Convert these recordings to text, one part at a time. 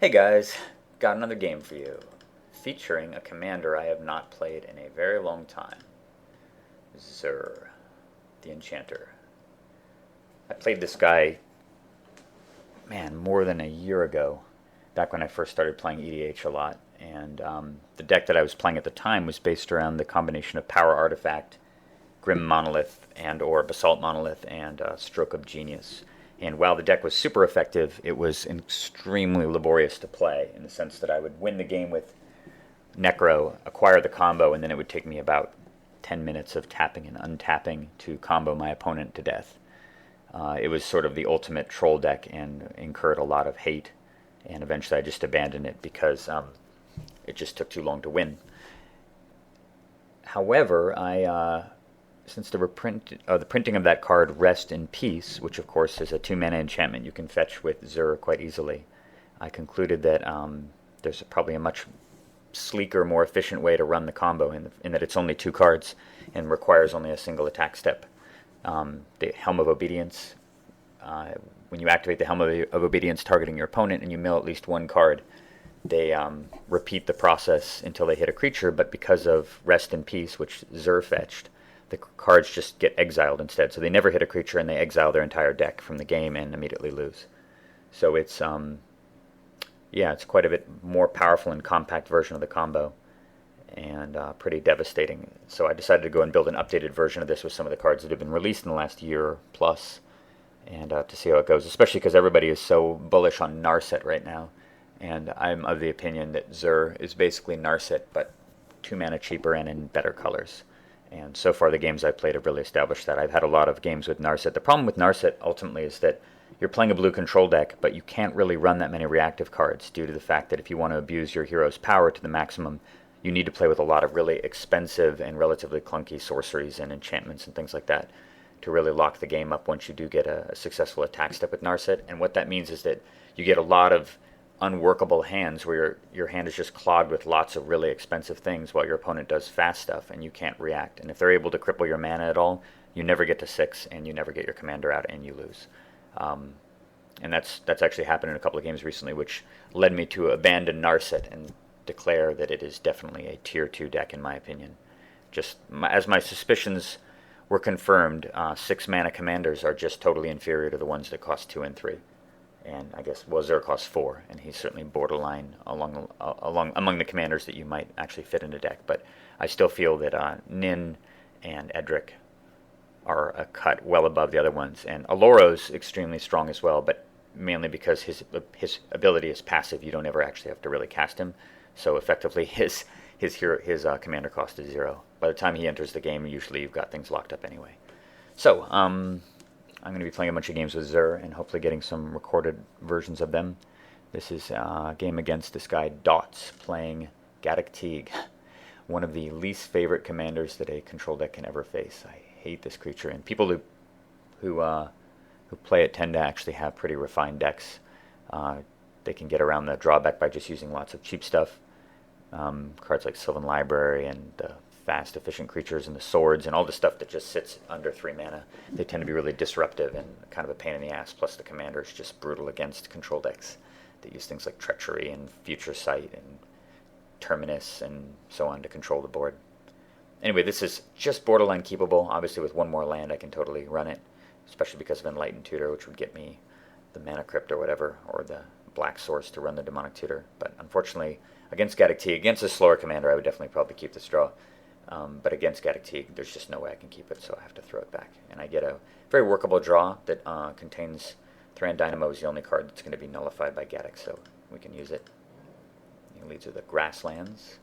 Hey guys, got another game for you, featuring a commander I have not played in a very long time, Zur, the Enchanter. I played this guy, man, more than a year ago, back when I first started playing EDH a lot, and the deck that I was playing at the time was based around the combination of Power Artifact, Grim Monolith, and or Basalt Monolith, and Stroke of Genius. And while the deck was super effective, it was extremely laborious to play in the sense that I would win the game with Necro, acquire the combo, and then it would take me about 10 minutes of tapping and untapping to combo my opponent to death. It was sort of the ultimate troll deck and incurred a lot of hate, and eventually I just abandoned it because it just took too long to win. However, since the printing of that card, Rest in Peace, which of course is a 2-mana enchantment you can fetch with Zur quite easily, I concluded that there's probably a much sleeker, more efficient way to run the combo in that it's only 2 cards and requires only a single attack step. The Helm of Obedience, when you activate the Helm of Obedience targeting your opponent and you mill at least 1 card, they repeat the process until they hit a creature, but because of Rest in Peace, which Zur fetched, the cards just get exiled instead. So they never hit a creature and they exile their entire deck from the game and immediately lose. So it's it's quite a bit more powerful and compact version of the combo, and pretty devastating. So I decided to go and build an updated version of this with some of the cards that have been released in the last year plus, and to see how it goes, especially because everybody is so bullish on Narset right now. And I'm of the opinion that Zur is basically Narset, but 2 mana cheaper and in better colors. And so far the games I've played have really established that. I've had a lot of games with Narset. The problem with Narset ultimately is that you're playing a blue control deck, but you can't really run that many reactive cards due to the fact that if you want to abuse your hero's power to the maximum, you need to play with a lot of really expensive and relatively clunky sorceries and enchantments and things like that to really lock the game up once you do get a successful attack step with Narset. And what that means is that you get a lot of unworkable hands where your hand is just clogged with lots of really expensive things while your opponent does fast stuff and you can't react. And if they're able to cripple your mana at all, you never get to 6 and you never get your commander out and you lose. And that's actually happened in a couple of games recently, which led me to abandon Narset and declare that it is definitely a tier 2 deck in my opinion. Just as my suspicions were confirmed, 6 mana commanders are just totally inferior to the ones that cost 2 and 3. And I guess Zur costs 4, and he's certainly borderline among the commanders that you might actually fit in a deck. But I still feel that Nin and Edric are a cut well above the other ones, and Aloro's extremely strong as well, but mainly because his ability is passive. You don't ever actually have to really cast him, so effectively his commander cost is 0. By the time he enters the game, usually you've got things locked up anyway. So I'm going to be playing a bunch of games with Zur and hopefully getting some recorded versions of them. This is a game against this guy Dots playing Gaddock, one of the least favorite commanders that a control deck can ever face. I hate this creature, and people who play it tend to actually have pretty refined decks. They can get around the drawback by just using lots of cheap stuff. Cards like Sylvan Library and the fast, efficient creatures and the swords and all the stuff that just sits under 3 mana. They tend to be really disruptive and kind of a pain in the ass, plus the commander is just brutal against control decks that use things like Treachery and Future Sight and Terminus and so on to control the board. Anyway, this is just borderline keepable. Obviously with 1 more land I can totally run it, especially because of Enlightened Tutor, which would get me the Mana Crypt or whatever, or the Black Source to run the Demonic Tutor. But unfortunately, against Gaddock, against a slower commander, I would definitely probably keep this draw. But against Gaddock, there's just no way I can keep it, so I have to throw it back. And I get a very workable draw that contains Thran Dynamo is the only card that's going to be nullified by Gaddock, so we can use it. It leads to the Grasslands.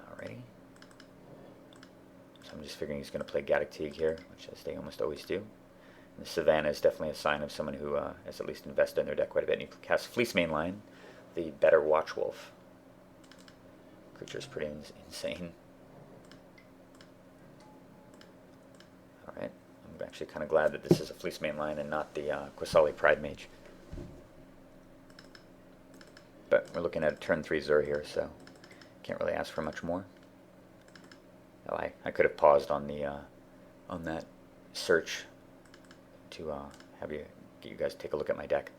Alrighty. So I'm just figuring he's going to play Gaddock here, which as they almost always do. And the Savannah is definitely a sign of someone who has at least invested in their deck quite a bit. And he casts Fleece Mainline, the better Watchwolf. Creature is pretty insane. Alright, I'm actually kind of glad that this is a Fleece Mainline and not the Qasali Pride Mage. But we're looking at a turn 3 Zur here, so can't really ask for much more. Oh, I could have paused on the on that search to have you get you guys to take a look at my deck.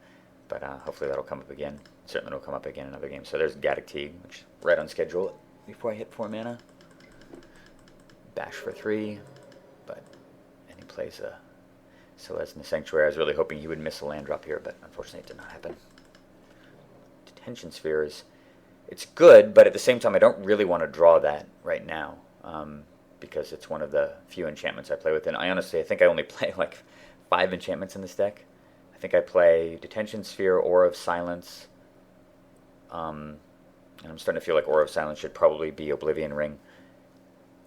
But hopefully that'll come up again. Certainly it'll come up again in another game. So there's Gaddock, which is right on schedule before I hit 4 mana. Bash for 3, and he plays a Selesnya Sanctuary. I was really hoping he would miss a land drop here, but unfortunately it did not happen. Detention Sphere it's good, but at the same time I don't really want to draw that right now, because it's one of the few enchantments I play with. And I think I only play like 5 enchantments in this deck. I think I play Detention Sphere, Aura of Silence, and I'm starting to feel like Aura of Silence should probably be Oblivion Ring,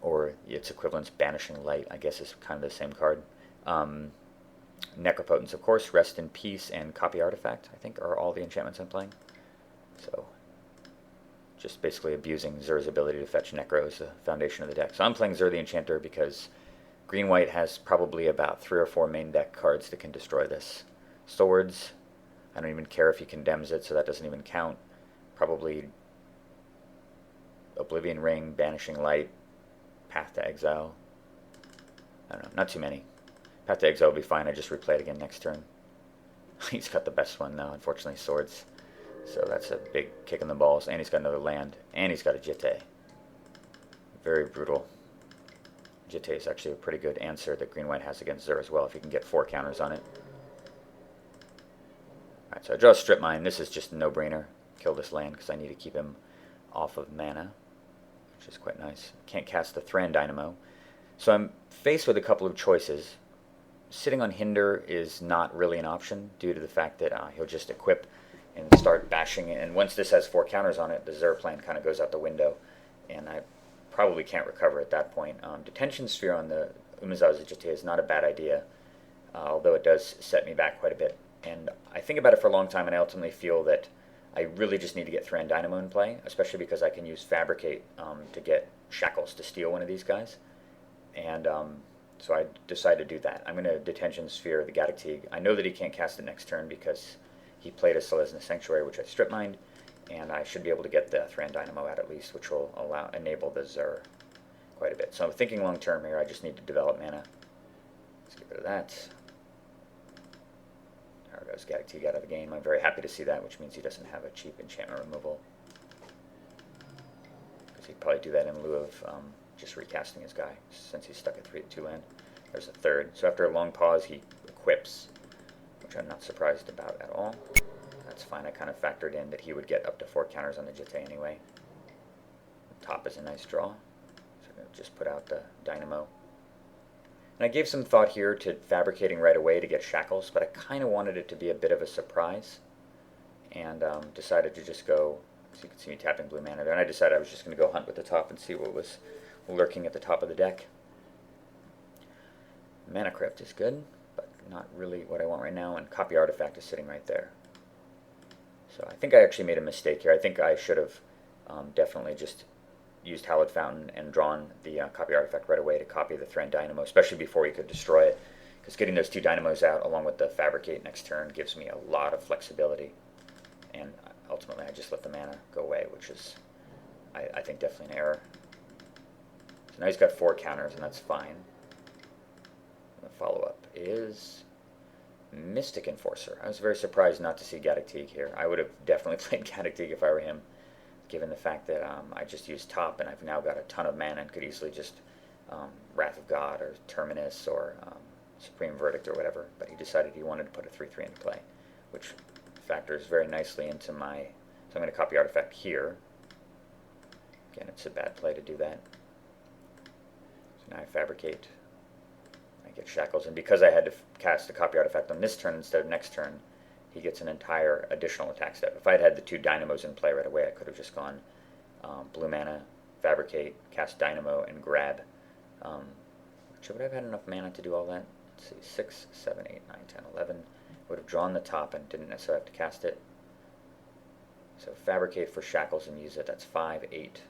or its equivalent's Banishing Light, I guess is kind of the same card. Necropotence, of course, Rest in Peace, and Copy Artifact, I think, are all the enchantments I'm playing. So, just basically abusing Zur's ability to fetch Necro as the foundation of the deck. So I'm playing Zur the Enchanter because green-white has probably about 3 or 4 main deck cards that can destroy this. Swords, I don't even care if he condemns it, so that doesn't even count. Probably Oblivion Ring, Banishing Light, Path to Exile. I don't know, not too many. Path to Exile will be fine, I just replay it again next turn. He's got the best one now, unfortunately, Swords. So that's a big kick in the balls, and he's got another land, and he's got a Jitte. Very brutal. Jitte is actually a pretty good answer that green-white has against Zur as well, if you can get 4 counters on it. Alright, so I draw a Strip Mine. This is just a no-brainer. Kill this land, because I need to keep him off of mana, which is quite nice. Can't cast the Thran Dynamo. So I'm faced with a couple of choices. Sitting on Hinder is not really an option, due to the fact that he'll just equip and start bashing it. And once this has 4 counters on it, the Zur plan kind of goes out the window, and I probably can't recover at that point. Detention Sphere on the Umezawa Jitte is not a bad idea, although it does set me back quite a bit. And I think about it for a long time, and I ultimately feel that I really just need to get Thran Dynamo in play, especially because I can use Fabricate to get Shackles to steal one of these guys. And so I decided to do that. I'm going to Detention Sphere the Gaddock. I know that he can't cast it next turn because he played a Selesnya Sanctuary, which I strip mined, and I should be able to get the Thran Dynamo out at least, which will enable the Zur quite a bit. So I'm thinking long term here. I just need to develop mana. Let's get rid of that. There goes Gaddock out of the game. I'm very happy to see that, which means he doesn't have a cheap enchantment removal, because he'd probably do that in lieu of just recasting his guy, since he's stuck at 3/2 land. There's a third. So after a long pause, he equips, which I'm not surprised about at all. That's fine. I kind of factored in that he would get up to 4 counters on the Jitte anyway. The top is a nice draw. So I'm going to just put out the Dynamo. And I gave some thought here to fabricating right away to get Shackles, but I kind of wanted it to be a bit of a surprise, and decided to just go, so you can see me tapping blue mana there, and I decided I was just going to go hunt with the top and see what was lurking at the top of the deck. Mana Crypt is good, but not really what I want right now, and Copy Artifact is sitting right there. So I think I actually made a mistake here. I think I should have definitely just used Hallowed Fountain and drawn the Copy Artifact right away to copy the Thran Dynamo, especially before he could destroy it, because getting those 2 Dynamos out along with the Fabricate next turn gives me a lot of flexibility, and ultimately I just let the mana go away, which is, I think, definitely an error. So now he's got 4 counters, and that's fine. The follow-up is Mystic Enforcer. I was very surprised not to see Gaddock here. I would have definitely played Gaddock if I were him, given the fact that I just used top, and I've now got a ton of mana and could easily just Wrath of God or Terminus or Supreme Verdict or whatever. But he decided he wanted to put a 3/3 into play, which factors very nicely into my... So I'm going to copy Artifact here. Again, it's a bad play to do that. So now I Fabricate. I get Shackles, and because I had to cast the Copy Artifact on this turn instead of next turn, he gets an entire additional attack step. If I had the 2 Dynamos in play right away, I could have just gone blue mana, Fabricate, cast Dynamo, and grab. Which would I have had enough mana to do all that? Let's see, 6, 7, 8, 9, 10, 11. Would have drawn the top and didn't necessarily have to cast it. So Fabricate for Shackles and use it. That's 5, 8.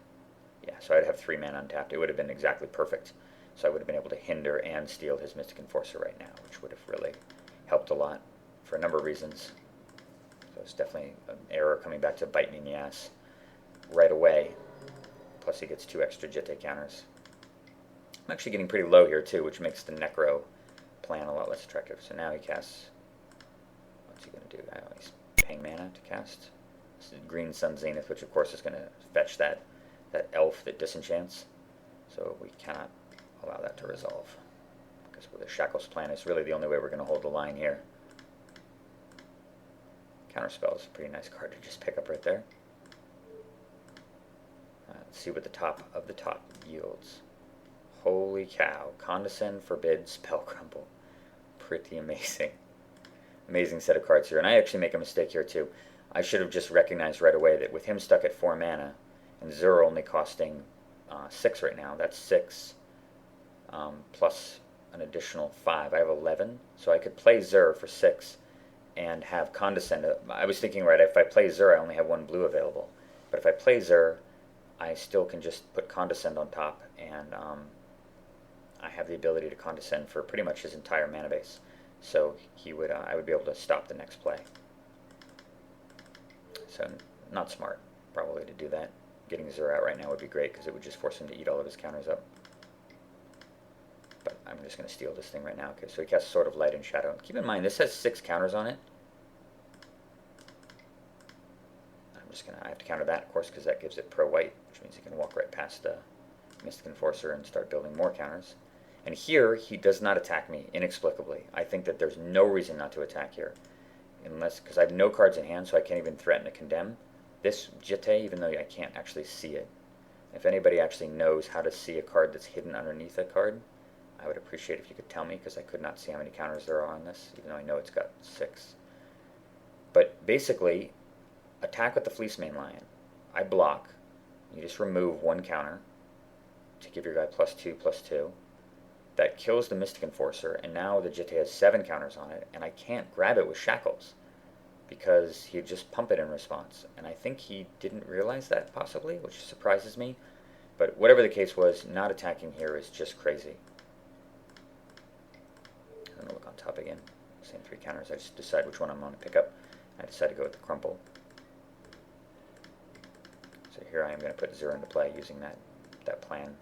Yeah, so I'd have 3 mana untapped. It would have been exactly perfect. So I would have been able to hinder and steal his Mystic Enforcer right now, which would have really helped a lot for a number of reasons. So it's definitely an error coming back to bite me in the ass right away. Plus he gets 2 extra Jitte counters. I'm actually getting pretty low here too, which makes the Necro plan a lot less attractive. So now he casts He's paying mana to cast. This is Green Sun Zenith, which of course is going to fetch that elf that disenchants. So we cannot allow that to resolve. Because with a Shackles plan, it's really the only way we're going to hold the line here. Counterspell is a pretty nice card to just pick up right there. Let's see what the top of the top yields. Holy cow. Condescend, Forbid, Spell Crumble. Pretty amazing. Amazing set of cards here. And I actually make a mistake here too. I should have just recognized right away that with him stuck at 4 mana and Zur only costing 6 right now, that's 6 plus an additional 5. I have 11. So I could play Zur for 6 and have Condescend. I was thinking, right, if I play Zur, I only have 1 blue available. But if I play Zur, I still can just put Condescend on top, and I have the ability to Condescend for pretty much his entire mana base. So he would, I would be able to stop the next play. So not smart, probably, to do that. Getting Zur out right now would be great, because it would just force him to eat all of his counters up. But I'm just going to steal this thing right now. Okay, so he casts Sword of Light and Shadow. Keep in mind, this has 6 counters on it. I have to counter that, of course, because that gives it pro-white, which means he can walk right past the Mystic Enforcer and start building more counters. And here, he does not attack me, inexplicably. I think that there's no reason not to attack here. Unless, because I have no cards in hand, so I can't even threaten to condemn. This Jitte, even though I can't actually see it. If anybody actually knows how to see a card that's hidden underneath a card, I would appreciate if you could tell me, because I could not see how many counters there are on this, even though I know it's got 6. But basically, attack with the Fleece Mane Lion. I block. You just remove 1 counter to give your guy +2/+2. That kills the Mystic Enforcer, and now the Jitte has 7 counters on it, and I can't grab it with Shackles because he'd just pump it in response. And I think he didn't realize that, possibly, which surprises me. But whatever the case was, not attacking here is just crazy. I'm going to look on top again. Same 3 counters. I just decide which one I'm going to pick up. I decide to go with the Crumple. So here I am going to put Zur into play using that plan.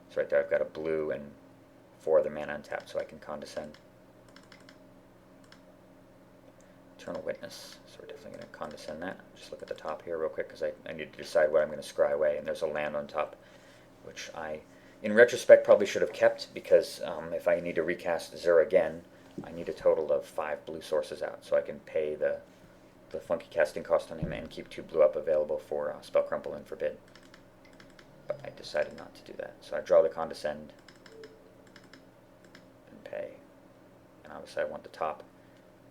So right there I've got a blue and 4 other mana untapped, so I can Condescend. Eternal Witness. So we're definitely going to Condescend that. Just look at the top here real quick, because I need to decide what I'm going to scry away. And there's a land on top, which I, in retrospect, probably should have kept, because if I need to recast Zur again, I need a total of 5 blue sources out, so I can pay the funky casting cost on him and keep 2 blue up available for Spell Crumple and Forbid. But I decided not to do that. So I draw the Condescend and pay. And obviously I want the top.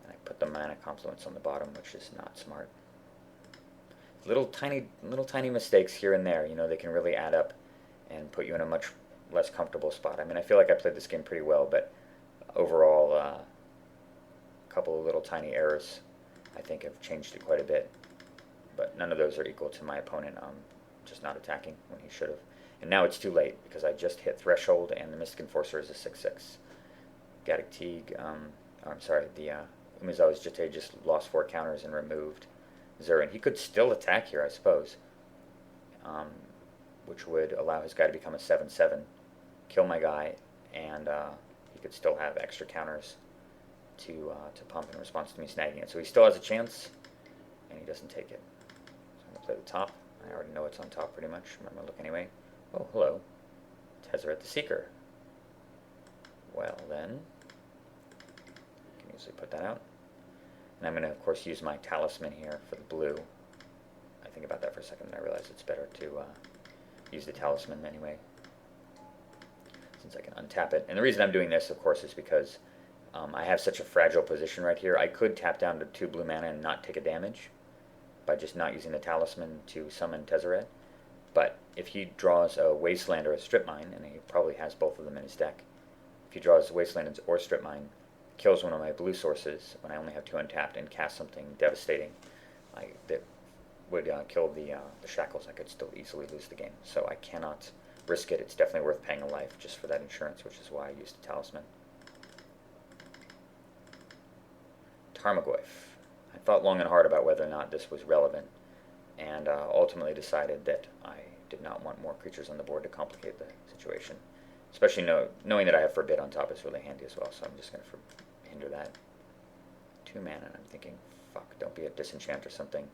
And I put the Mana Confluence on the bottom, which is not smart. Little tiny mistakes here and there, you know, they can really add up and put you in a much less comfortable spot. I mean, I feel like I played this game pretty well, but overall, a couple of little tiny errors I think have changed it quite a bit, but none of those are equal to my opponent just not attacking when he should have. And now it's too late, because I just hit Threshold and the Mystic Enforcer is a 6/6. Gaddock Teague, I'm sorry, the Umezawa's Jitte just lost 4 counters and removed Zur, and he could still attack here, I suppose, which would allow his guy to become a 7/7, kill my guy, and he could still have extra counters to pump in response to me snagging it. So he still has a chance, and he doesn't take it. So I'm going to play the top. I already know what's on top pretty much. I'm going to look anyway. Oh, hello. Tezzeret the Seeker. Well, then, I can easily put that out. And I'm going to, of course, use my Talisman here for the blue. I think about that for a second, and I realize it's better to use the Talisman anyway, since I can untap it. And the reason I'm doing this, of course, is because I have such a fragile position right here. I could tap down to 2 blue mana and not take a damage by just not using the Talisman to summon Tezzeret. But if he draws a Wasteland or a Strip Mine, and he probably has both of them in his deck, if he draws a Wasteland or Strip Mine, kills one of my blue sources when I only have 2 untapped, and casts something devastating that would kill the Shackles, I could still easily lose the game. So I cannot risk it. It's definitely worth paying a life just for that insurance, which is why I used the Talisman. Tarmogoyf. I thought long and hard about whether or not this was relevant, and ultimately decided that I did not want more creatures on the board to complicate the situation. Especially knowing that I have Forbid on top is really handy as well, so I'm just going to hinder that. 2 mana, and I'm thinking, fuck, don't be a disenchant or something.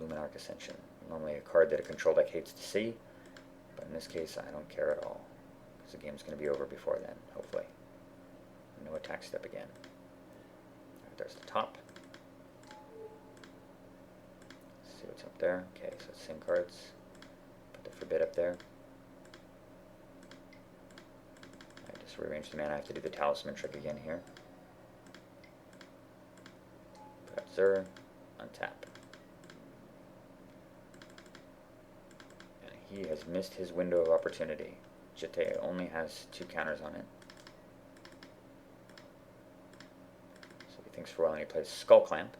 Luminarch Ascension. Normally a card that a control deck hates to see, but in this case I don't care at all, because the game's going to be over before then, hopefully. No attack step again. Right, there's the top. Let's see what's up there. Okay, so it's same cards. Put the Forbid up there. I just rearrange the mana. I have to do the Talisman trick again here. Put up Zur, untap. He has missed his window of opportunity. Jete only has 2 counters on it. So he thinks for a while and he plays Skull Clamp.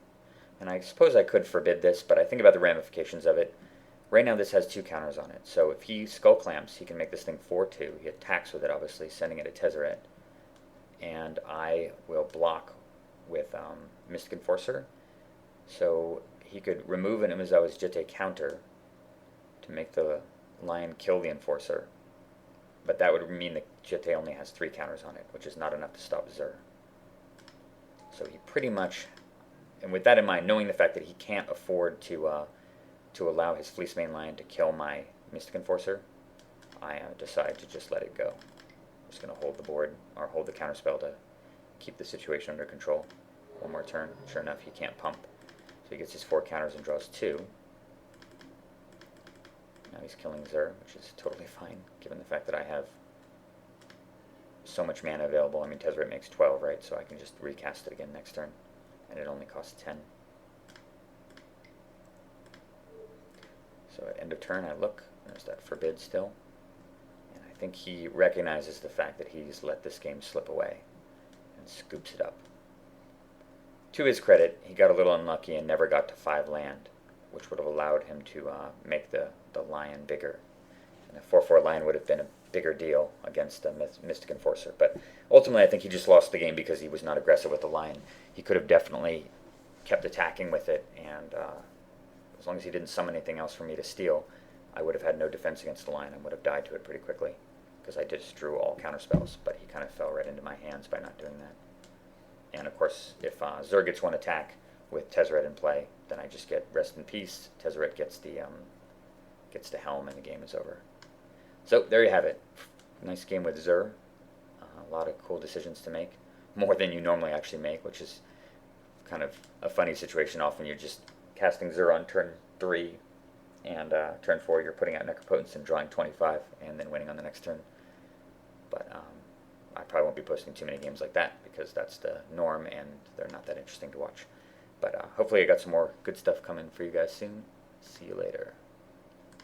And I suppose I could forbid this, but I think about the ramifications of it. Right now this has 2 counters on it. So if he Skull Clamps, he can make this thing 4/2. He attacks with it, obviously, sending it to Tezzeret. And I will block with Mystic Enforcer. So he could remove an Umezawa's Jete counter to make the Lion kill the Enforcer, but that would mean that Jete only has 3 counters on it, which is not enough to stop Zur. So he pretty much, and with that in mind, knowing the fact that he can't afford to allow his Fleecemane Lion to kill my Mystic Enforcer, I decide to just let it go. I'm just going to hold the board, or hold the counterspell to keep the situation under control. One more turn. Sure enough, he can't pump. So he gets his 4 counters and draws 2. Now he's killing Zur, which is totally fine, given the fact that I have so much mana available. I mean, Tezzeret makes 12, right? So I can just recast it again next turn, and it only costs 10. So at end of turn, I look, there's that Forbid still, and I think he recognizes the fact that he's let this game slip away, and scoops it up. To his credit, he got a little unlucky and never got to 5 land, which would have allowed him to make the Lion bigger. And a 4/4 Lion would have been a bigger deal against a Mystic Enforcer. But ultimately, I think he just lost the game because he was not aggressive with the Lion. He could have definitely kept attacking with it, and as long as he didn't summon anything else for me to steal, I would have had no defense against the Lion and would have died to it pretty quickly, because I just drew all counterspells, but he kind of fell right into my hands by not doing that. And of course, if Zur gets 1 attack with Tezzeret in play, then I just get Rest in Peace. Tezzeret gets the Helm, and the game is over. So there you have it. Nice game with Zur. A lot of cool decisions to make, more than you normally actually make, which is kind of a funny situation. Often you're just casting Zur on turn 3, and turn 4 you're putting out Necropotence and drawing 25, and then winning on the next turn. But I probably won't be posting too many games like that, because that's the norm, and they're not that interesting to watch. But hopefully I got some more good stuff coming for you guys soon. See you later.